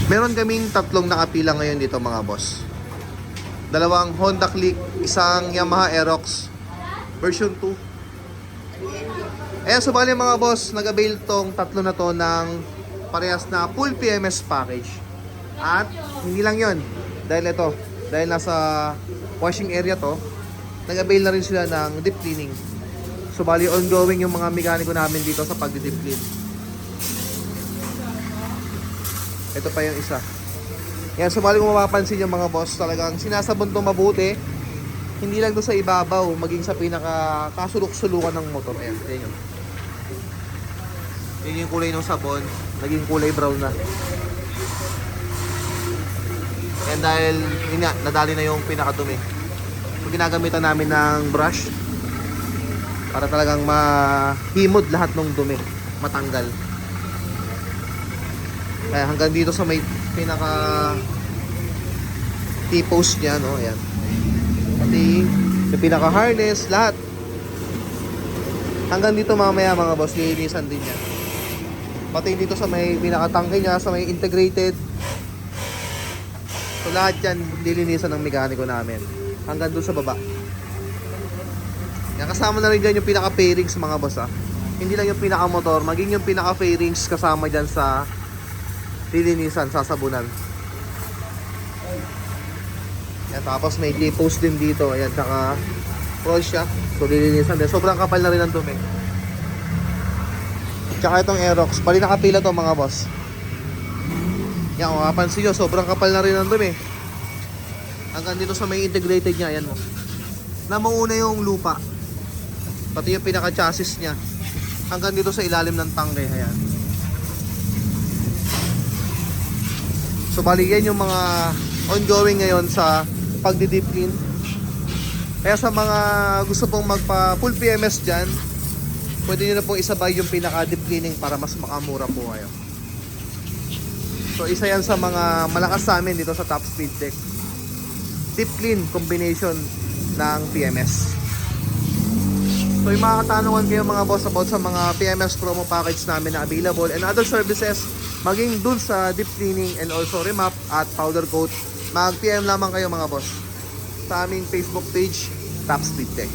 Meron kaming tatlong nakapila ngayon dito mga boss. Dalawang Honda Click, isang Yamaha Aerox version 2. Ayan, subali mga boss, nag-avail tong tatlo na to ng parehas na full PMS package. At hindi lang yon, dahil nasa washing area to, nag-avail na rin sila ng deep cleaning. Subali ongoing yung mga mekaniko namin dito sa pag-deep clean. Ito pa yung isa. Yan, sumali kung mapapansin yung mga boss, talagang sinasabon to mabuti. Hindi lang doon sa ibabaw, maging sa pinaka kasulok-sulukan ng motor. Ayan, yan yun. Yun yung kulay ng sabon, naging kulay brown na. Yan dahil, yun nga, nadali na yung pinakadumi. So, ginagamitan namin ng brush para talagang mahimod lahat ng dumi, matanggal. Kaya hanggang dito sa may pinaka T-post niya, no? Ayan. Pati yung pinaka harness, lahat. Hanggang dito mamaya mga boss, lilinisan din niya. Pati dito sa may pinaka tangke niya, sa may integrated. So lahat yan lilinisan ng mekaniko namin. Hanggang doon sa baba. Yan, kasama na rin dyan yung pinaka fairings mga boss, ah. Hindi lang yung pinaka motor, maging yung pinaka fairings kasama dyan sa lilinisan, sasabunan. Yan, tapos may T-post din dito. Ayan, saka roll shock. So lilinisan din. Sobrang kapal na rin ang dumi. Tsaka itong Aerox, bali nakapila to mga boss. Yan, kung kapansin nyo, sobrang kapal na rin ang dumi. Hanggang dito sa may integrated niya, ayan mo. Namuuna yung lupa. Pati yung pinaka-chassis niya. Hanggang dito sa ilalim ng tangke, ayan. So bali yan yung mga ongoing ngayon sa pagdi-deep clean. Kaya sa mga gusto pong magpa full PMS dyan, pwede nyo na pong isabay yung pinaka-deep cleaning para mas makamura po kayo. So isa yan sa mga malakas sa amin dito sa Top Speed Tech. Deep clean combination ng PMS. So yung mga katanungan kayo mga boss about sa mga PMS promo package namin na available and other services, maging dun sa deep cleaning and also remap at powder coat, mag-PM lamang kayo mga boss sa aming Facebook page, Top Speed Tech.